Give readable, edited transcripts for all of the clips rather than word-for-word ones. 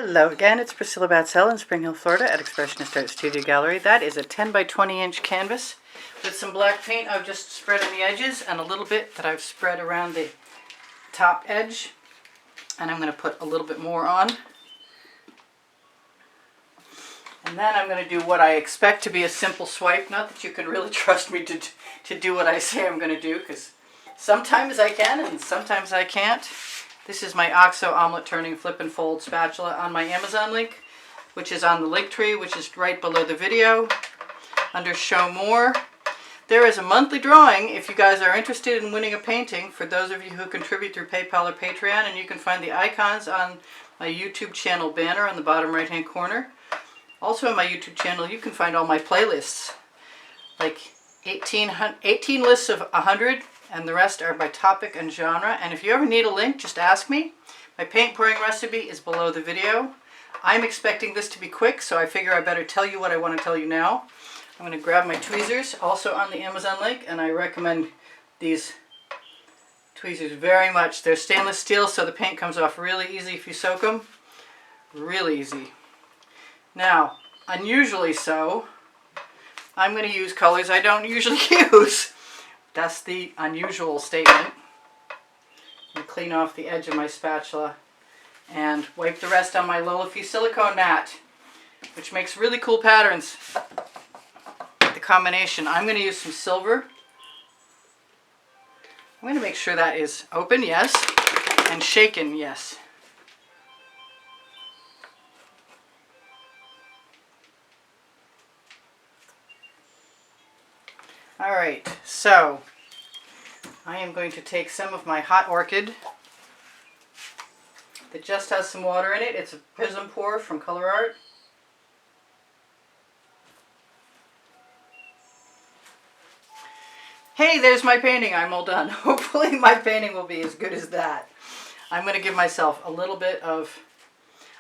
Hello again, it's Priscilla Batzell in Spring Hill, Florida at Expressionist Art Studio Gallery. That is a 10 by 20 inch canvas with some black paint I've just spread on the edges and a little bit that I've spread around the top edge. And I'm going to put a little bit more on. And then I'm going to do what I expect to be a simple swipe. Not that you can really trust me to do what I say I'm going to do, because sometimes I can and sometimes I can't. This is my OXO omelet turning flip and fold spatula on my Amazon link, which is on the link tree, which is right below the video under show more. There is a monthly drawing if you guys are interested in winning a painting, for those of you who contribute through PayPal or Patreon, and you can find the icons on my YouTube channel banner on the bottom right hand corner. Also on my YouTube channel you can find all my playlists, like 18 lists of 100, and the rest are by topic and genre. And if you ever need a link, just ask me. My paint pouring recipe is below the video. I'm expecting this to be quick, so I figure I better tell you what I want to tell you now. I'm going to grab my tweezers, also on the Amazon link, and I recommend these tweezers very much. They're stainless steel, so the paint comes off really easy if you soak them. Really easy. Now, unusually so, I'm going to use colors I don't usually use. That's the unusual statement. I'm going to clean off the edge of my spatula and wipe the rest on my Lolafy silicone mat, which makes really cool patterns. The combination, I'm going to use some silver. I'm going to make sure that is open, yes, and shaken, yes. Alright, so I am going to take some of my hot orchid that just has some water in it. It's a prism pour from Color Art. Hey, there's my painting. I'm all done. Hopefully my painting will be as good as that. I'm going to give myself a little bit of...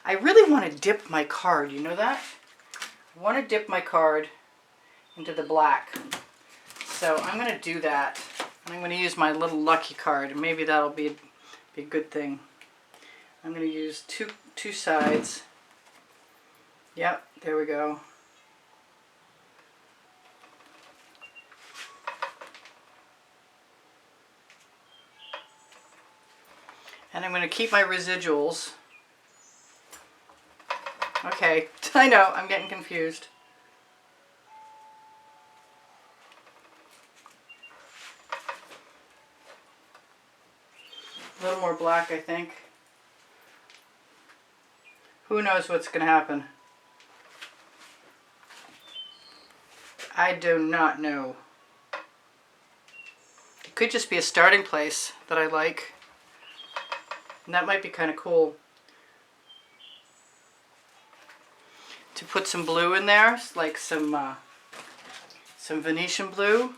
I really want to dip my card, you know that? I want to dip my card into the black. So I'm going to do that, and I'm going to use my little lucky card, and maybe that'll be a good thing. I'm going to use two sides. Yep, there we go. And I'm going to keep my residuals. Okay, I know, I'm getting confused. A little more black, I think. Who knows what's going to happen? I do not know. It could just be a starting place that I like. And that might be kind of cool. To put some blue in there, like some Venetian blue.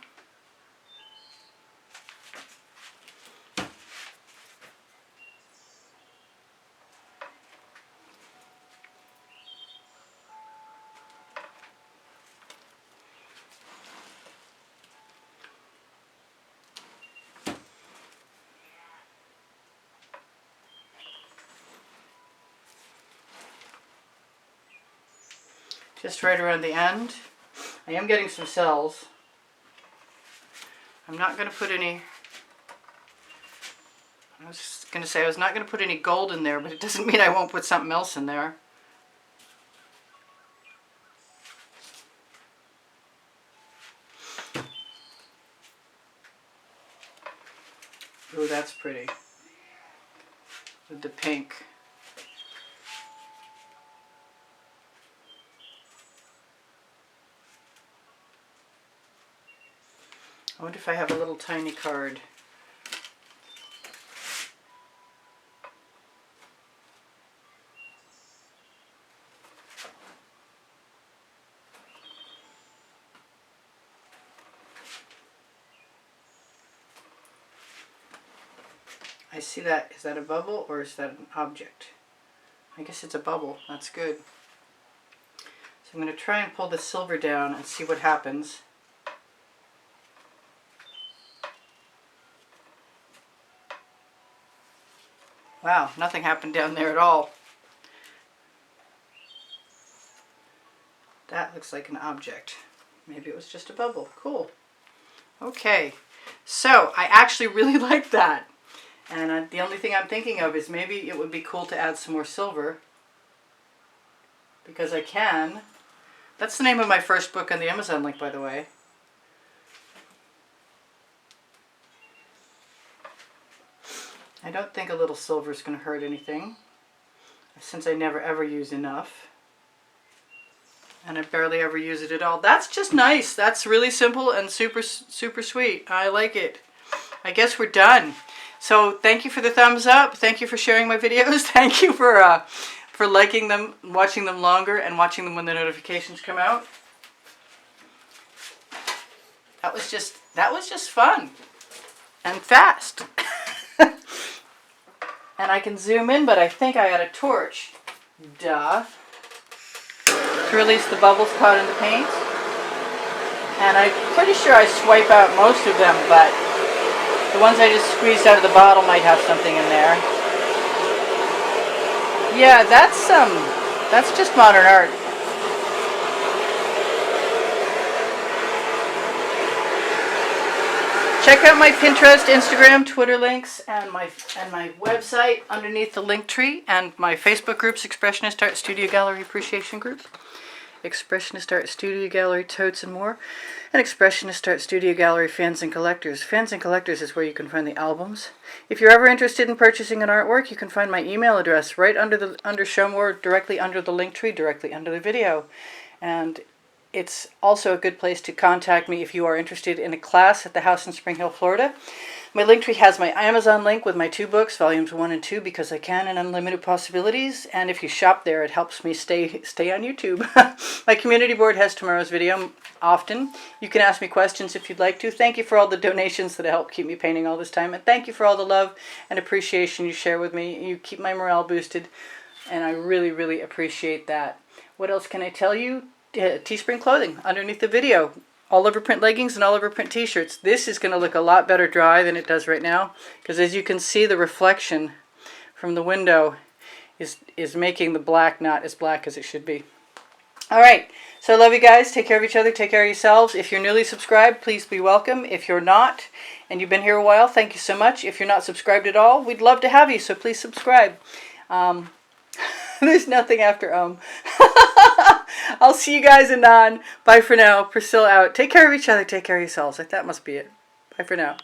Just right around the end. I am getting some cells. I'm not going to put any... I was just going to say I was not going to put any gold in there, but it doesn't mean I won't put something else in there. Ooh, that's pretty. With the pink. I wonder if I have a little tiny card. I see that. Is that a bubble or is that an object? I guess it's a bubble. That's good. So I'm going to try and pull the silver down and see what happens. Wow, nothing happened down there at all. That looks like an object. Maybe it was just a bubble. Cool. Okay. So I actually really like that. And the only thing I'm thinking of is maybe it would be cool to add some more silver. Because I can. That's the name of my first book on the Amazon link, by the way. I don't think a little silver is going to hurt anything, since I never ever use enough. And I barely ever use it at all. That's just nice. That's really simple and super sweet. I like it. I guess we're done. So thank you for the thumbs up. Thank you for sharing my videos. Thank you for liking them, watching them longer, and watching them when the notifications come out. That was just fun and fast. And I can zoom in, but I think I got a torch. Duh. To release the bubbles caught in the paint. And I'm pretty sure I swipe out most of them, but the ones I just squeezed out of the bottle might have something in there. Yeah, that's just modern art. Check out my Pinterest, Instagram, Twitter links, and my website underneath the link tree, and my Facebook groups, Expressionist Art Studio Gallery Appreciation Group, Expressionist Art Studio Gallery Totes and More, and Expressionist Art Studio Gallery Fans and Collectors. Fans and Collectors is where you can find the albums. If you're ever interested in purchasing an artwork, you can find my email address right under Show More, directly under the link tree, directly under the video. And it's also a good place to contact me if you are interested in a class at the house in Spring Hill, Florida. My Linktree has my Amazon link with my 2 books, volumes 1 and 2, because I can, and Unlimited Possibilities. And if you shop there, it helps me stay on YouTube. My community board has tomorrow's video often. You can ask me questions if you'd like to. Thank you for all the donations that help keep me painting all this time. And thank you for all the love and appreciation you share with me. You keep my morale boosted, and I really, really appreciate that. What else can I tell you? Teespring clothing underneath the video. All over print leggings and all over print t-shirts. This is going to look a lot better dry than it does right now, because as you can see, the reflection from the window is making the black not as black as it should be. Alright, so I love you guys. Take care of each other. Take care of yourselves. If you're newly subscribed, please be welcome. If you're not, and you've been here a while, thank you so much. If you're not subscribed at all, we'd love to have you, so please subscribe. There's nothing after I'll see you guys anon. Bye for now. Priscilla out. Take care of each other. Take care of yourselves. That must be it. Bye for now.